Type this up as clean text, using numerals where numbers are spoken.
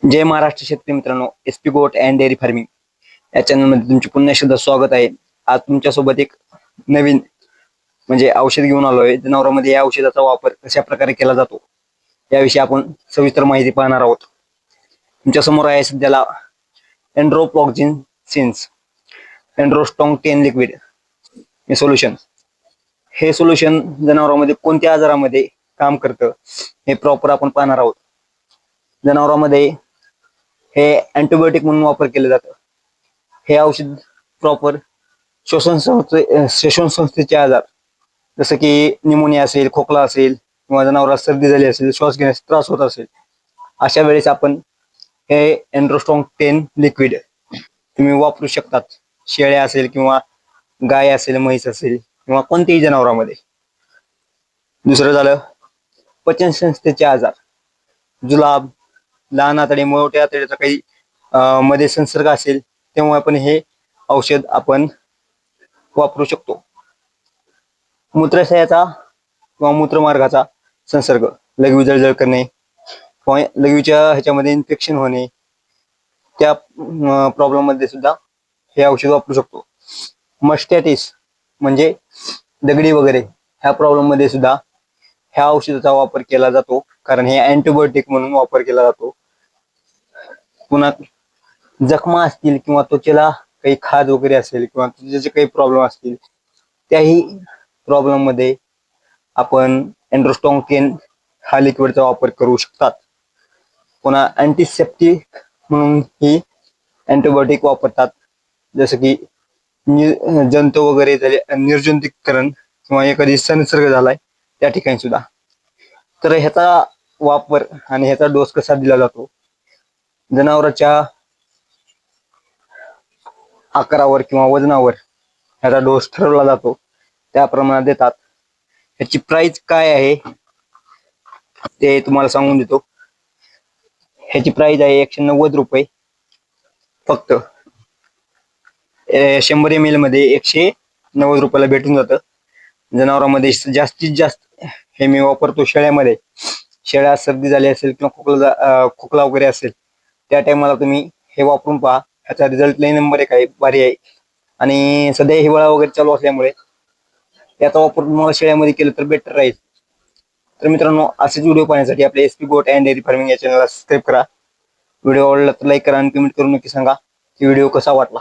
जय महाराष्ट्र शेतकरी मित्रांनो, एसपी गोट अँड डेअरी फार्मिंग या चॅनलमध्ये तुमचे पुन्हा एकदा स्वागत आहे। आज तुमच्यासोबत एक नवीन म्हणजे औषध घेऊन आलो आहे। जनावरांमध्ये या औषधाचा वापर कशा प्रकारे केला जातो याविषयी आपण सविस्तर माहिती पाहणार आहोत। तुमच्या समोर आहे सध्याला एंड्रोफ्लॉक्झिन सिन्स एंड्रोस्ट्रॉंग 10 लिक्विड हे सोल्युशन। हे सोल्युशन जनावरांमध्ये कोणत्या आजारामध्ये काम करतं हे प्रॉपर आपण पाहणार आहोत। जनावरांमध्ये हे अँटीबायोटिक म्हणून वापर केलं जातं। हे औषध प्रॉपर श्वसन संस्थेचे आजार जसं की निमोनिया असेल, खोकला असेल किंवा जनावराला सर्दी झाली असेल, श्वास घेण्यास त्रास होत असेल, अशा वेळेस आपण हे एंड्रोस्ट्रॉंग 10 लिक्विड तुम्ही वापरू शकतात। शेळ्या असेल किंवा गाय असेल, म्हैस असेल किंवा कोणत्याही जनावरांमध्ये। दुसरं झालं पचन संस्थेचे आजार, जुलाब, लहान आतडे, मोठ्या आतड्याचा काही मध्ये संसर्ग असेल तेव्हा आपण हे औषध आपण वापरू शकतो। मूत्राशयाचा किंवा मूत्रमार्गाचा संसर्ग, लघवी जळजळ करणे किंवा लघवीच्या ह्याच्यामध्ये इन्फेक्शन होणे, त्या प्रॉब्लेम मध्ये सुद्धा हे औषध वापरू शकतो। मस्टॅटिस म्हणजे दगडी वगैरे ह्या प्रॉब्लेम मध्ये सुद्धा ह्या औषधाचा वापर केला जातो, कारण हे अँटीबायोटिक म्हणून वापर केला जातो। पुन्हा जखमा असतील किंवा त्वचेला काही खाज वगैरे असेल किंवा त्वचेचे काही प्रॉब्लेम असतील, त्याही प्रॉब्लेम मध्ये आपण एंड्रोस्ट्रॉंग 10 हा लिक्विडचा वापर करू शकतात। पुन्हा अँटीसेप्टिक म्हणून ही अँटीबायोटिक वापरतात, जसं की जंतू वगैरे झाले, निर्जंतुकीकरण किंवा एखादी संसर्ग झालाय त्या ठिकाणी सुद्धा। तर ह्याचा वापर आणि ह्याचा डोस कसा दिला जातो, जनावरांच्या आकारावर किंवा वजनावर ह्याचा डोस ठरवला जातो, त्या प्रमाणात देतात। ह्याची प्राइस काय आहे ते तुम्हाला सांगून देतो। ह्याची प्राइस आहे 190 रुपये फक्त। 100 ml मध्ये 190 रुपयाला भेटून जातं। जनावरांमध्ये जास्तीत जास्त हे मी वापरतो शेळ्यामध्ये। शेळ्या सर्दी झाली असेल किंवा खोकला वगैरे असेल त्या टाइमला तुम्ही हे वापरून पहा, ह्याचा रिझल्ट लई नंबर 1 आहे, भारी आहे। आणि सध्या हिवाळा वगैरे चालू असल्यामुळे याचा वापर तुम्हाला शेळ्यामध्ये केलं तर बेटर राहील। तर मित्रांनो, असेच व्हिडिओ पाहण्यासाठी आपल्या एसपी गोट अँड डेअरी फार्मिंग या चॅनलला सबस्क्राईब करा। व्हिडिओ आवडला तर लाईक करा आणि कमेंट करून नक्की सांगा की व्हिडिओ कसा वाटला।